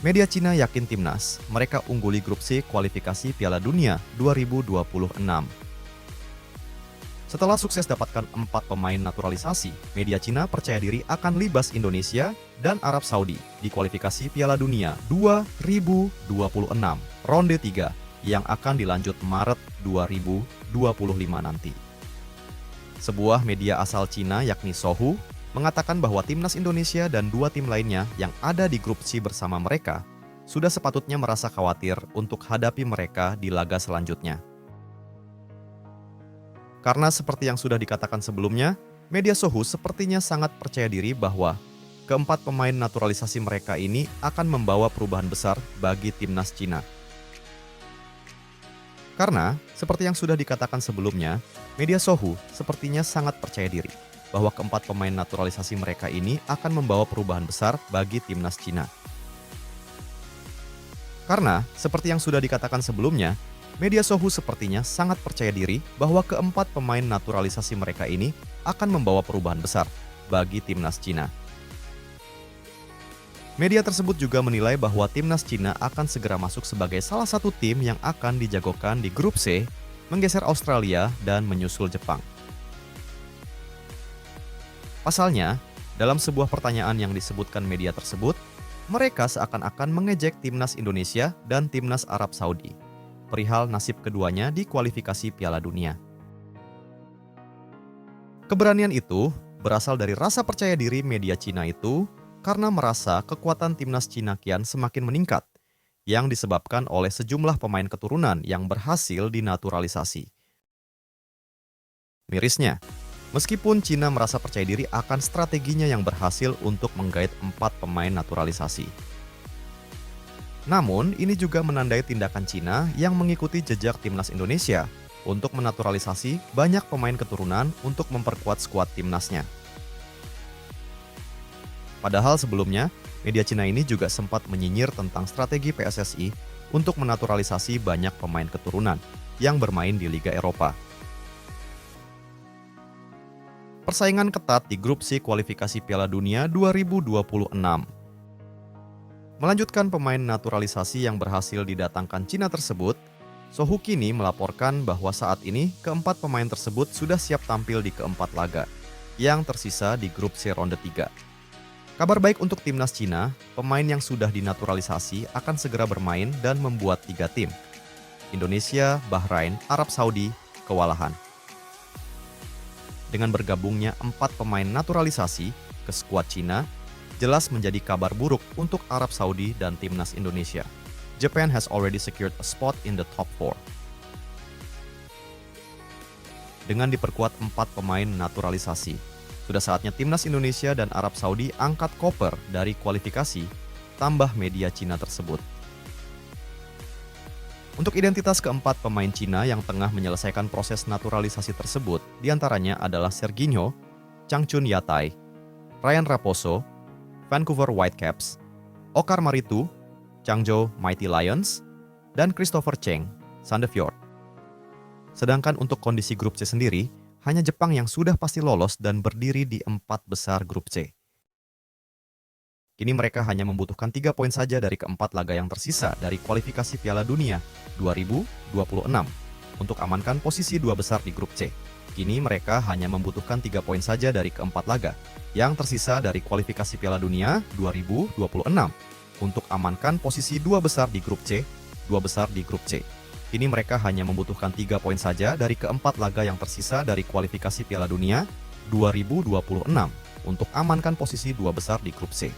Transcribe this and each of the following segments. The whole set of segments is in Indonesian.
Media Cina yakin timnas, mereka ungguli grup C kualifikasi Piala Dunia 2026. Setelah sukses dapatkan 4 pemain naturalisasi, media Cina percaya diri akan libas Indonesia dan Arab Saudi di kualifikasi Piala Dunia 2026 ronde 3 yang akan dilanjut Maret 2025 nanti. Sebuah media asal Cina yakni Sohu mengatakan bahwa timnas Indonesia dan 2 tim lainnya yang ada di grup C bersama mereka sudah sepatutnya merasa khawatir untuk hadapi mereka di laga selanjutnya. Karena seperti yang sudah dikatakan sebelumnya, media Sohu sepertinya sangat percaya diri bahwa keempat pemain naturalisasi mereka ini akan membawa perubahan besar bagi timnas Cina. Karena, seperti yang sudah dikatakan sebelumnya, media Sohu sepertinya sangat percaya diri bahwa keempat pemain naturalisasi mereka ini akan membawa perubahan besar bagi timnas Cina. Karena, seperti yang sudah dikatakan sebelumnya, media Sohu sepertinya sangat percaya diri bahwa keempat pemain naturalisasi mereka ini akan membawa perubahan besar bagi timnas Cina. Media tersebut juga menilai bahwa timnas Cina akan segera masuk sebagai salah satu tim yang akan dijagokan di grup C, menggeser Australia dan menyusul Jepang. Pasalnya, dalam sebuah pertanyaan yang disebutkan media tersebut, mereka seakan-akan mengejek timnas Indonesia dan timnas Arab Saudi perihal nasib keduanya di kualifikasi Piala Dunia. Keberanian itu berasal dari rasa percaya diri media Cina itu karena merasa kekuatan timnas Cina kian semakin meningkat, yang disebabkan oleh sejumlah pemain keturunan yang berhasil dinaturalisasi. Mirisnya, meskipun Cina merasa percaya diri akan strateginya yang berhasil untuk menggait 4 pemain naturalisasi, namun, ini juga menandai tindakan Cina yang mengikuti jejak timnas Indonesia untuk menaturalisasi banyak pemain keturunan untuk memperkuat skuad timnasnya. Padahal sebelumnya, media Cina ini juga sempat menyinyir tentang strategi PSSI untuk menaturalisasi banyak pemain keturunan yang bermain di Liga Eropa. Persaingan ketat di grup C kualifikasi Piala Dunia 2026. Melanjutkan pemain naturalisasi yang berhasil didatangkan Cina tersebut, Sohu kini melaporkan bahwa saat ini keempat pemain tersebut sudah siap tampil di keempat laga yang tersisa di grup C ronde 3. Kabar baik untuk timnas Cina, pemain yang sudah dinaturalisasi akan segera bermain dan membuat 3 tim. Indonesia, Bahrain, Arab Saudi kewalahan. Dengan bergabungnya 4 pemain naturalisasi ke skuad Cina, jelas menjadi kabar buruk untuk Arab Saudi dan timnas Indonesia. Japan has already secured a spot in the top 4. Dengan diperkuat 4 pemain naturalisasi, sudah saatnya timnas Indonesia dan Arab Saudi angkat koper dari kualifikasi, tambah media Cina tersebut. Untuk identitas keempat pemain Cina yang tengah menyelesaikan proses naturalisasi tersebut, diantaranya adalah Serginho, Changchun Yatai, Ryan Raposo, Vancouver Whitecaps, Okar Maritu, Changzhou Mighty Lions, dan Christopher Cheng, Sandefjord. Sedangkan untuk kondisi grup C sendiri, hanya Jepang yang sudah pasti lolos dan berdiri di 4 besar grup C. Kini mereka hanya membutuhkan 3 poin saja dari keempat laga yang tersisa dari kualifikasi Piala Dunia 2026 untuk amankan posisi 2 besar di grup C. Kini mereka hanya membutuhkan 3 poin saja dari keempat laga yang tersisa dari kualifikasi Piala Dunia 2026 untuk amankan posisi 2 besar di grup C, 2 besar di grup C. Kini mereka hanya membutuhkan 3 poin saja dari keempat laga yang tersisa dari kualifikasi Piala Dunia 2026 untuk amankan posisi 2 besar di grup C.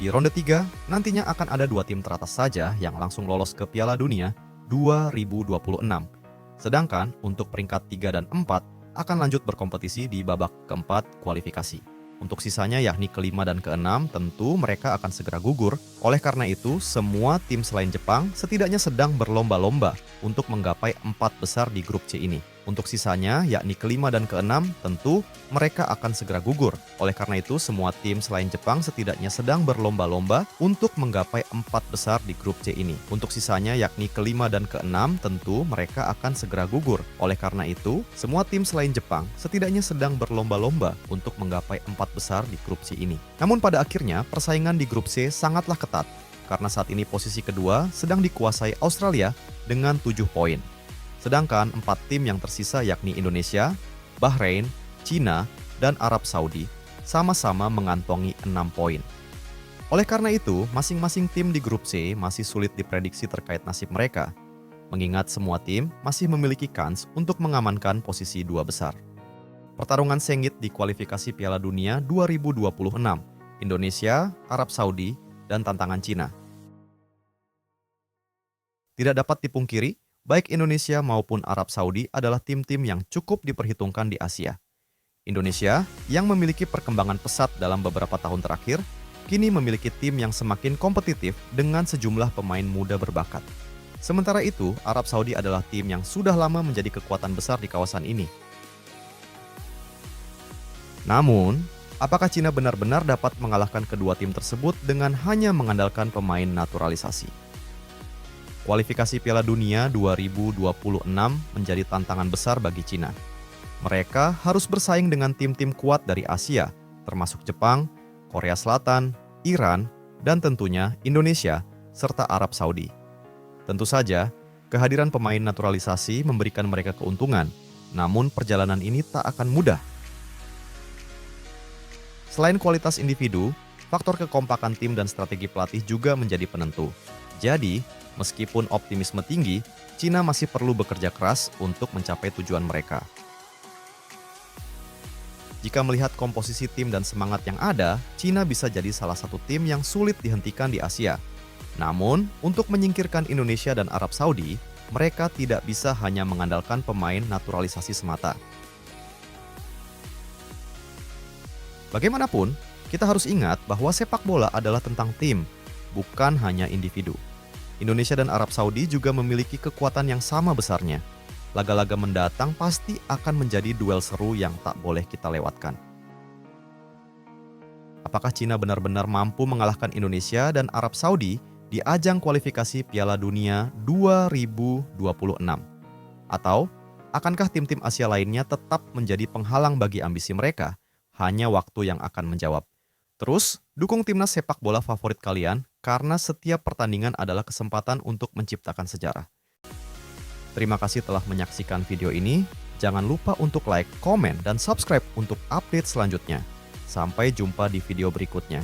Di ronde 3, nantinya akan ada 2 tim teratas saja yang langsung lolos ke Piala Dunia 2026. Sedangkan untuk peringkat 3 dan 4 akan lanjut berkompetisi di babak keempat kualifikasi. Untuk sisanya yakni kelima dan keenam tentu mereka akan segera gugur. Oleh karena itu, semua tim selain Jepang setidaknya sedang berlomba-lomba untuk menggapai 4 besar di grup C ini. Untuk sisanya yakni kelima dan keenam tentu mereka akan segera gugur. Oleh karena itu, semua tim selain Jepang setidaknya sedang berlomba-lomba untuk menggapai 4 besar di grup C ini. Untuk sisanya yakni kelima dan keenam tentu mereka akan segera gugur. Oleh karena itu, semua tim selain Jepang setidaknya sedang berlomba-lomba untuk menggapai 4 besar di grup C ini. Namun pada akhirnya persaingan di grup C sangatlah ketat karena saat ini posisi kedua sedang dikuasai Australia dengan 7 poin. Sedangkan 4 tim yang tersisa yakni Indonesia, Bahrain, Cina, dan Arab Saudi sama-sama mengantongi 6 poin. Oleh karena itu, masing-masing tim di grup C masih sulit diprediksi terkait nasib mereka, mengingat semua tim masih memiliki kans untuk mengamankan posisi 2 besar. Pertarungan sengit di kualifikasi Piala Dunia 2026, Indonesia, Arab Saudi, dan tantangan Cina. Tidak dapat dipungkiri, baik Indonesia maupun Arab Saudi adalah tim-tim yang cukup diperhitungkan di Asia. Indonesia, yang memiliki perkembangan pesat dalam beberapa tahun terakhir, kini memiliki tim yang semakin kompetitif dengan sejumlah pemain muda berbakat. Sementara itu, Arab Saudi adalah tim yang sudah lama menjadi kekuatan besar di kawasan ini. Namun, apakah Cina benar-benar dapat mengalahkan kedua tim tersebut dengan hanya mengandalkan pemain naturalisasi? Kualifikasi Piala Dunia 2026 menjadi tantangan besar bagi Cina. Mereka harus bersaing dengan tim-tim kuat dari Asia, termasuk Jepang, Korea Selatan, Iran, dan tentunya Indonesia, serta Arab Saudi. Tentu saja, kehadiran pemain naturalisasi memberikan mereka keuntungan, namun perjalanan ini tak akan mudah. Selain kualitas individu, faktor kekompakan tim dan strategi pelatih juga menjadi penentu. Jadi, meskipun optimisme tinggi, Cina masih perlu bekerja keras untuk mencapai tujuan mereka. Jika melihat komposisi tim dan semangat yang ada, Cina bisa jadi salah satu tim yang sulit dihentikan di Asia. Namun, untuk menyingkirkan Indonesia dan Arab Saudi, mereka tidak bisa hanya mengandalkan pemain naturalisasi semata. Bagaimanapun, kita harus ingat bahwa sepak bola adalah tentang tim, bukan hanya individu. Indonesia dan Arab Saudi juga memiliki kekuatan yang sama besarnya. Laga-laga mendatang pasti akan menjadi duel seru yang tak boleh kita lewatkan. Apakah Cina benar-benar mampu mengalahkan Indonesia dan Arab Saudi di ajang kualifikasi Piala Dunia 2026? Atau, akankah tim-tim Asia lainnya tetap menjadi penghalang bagi ambisi mereka? Hanya waktu yang akan menjawab. Terus, dukung timnas sepak bola favorit kalian karena setiap pertandingan adalah kesempatan untuk menciptakan sejarah. Terima kasih telah menyaksikan video ini. Jangan lupa untuk like, komen, dan subscribe untuk update selanjutnya. Sampai jumpa di video berikutnya.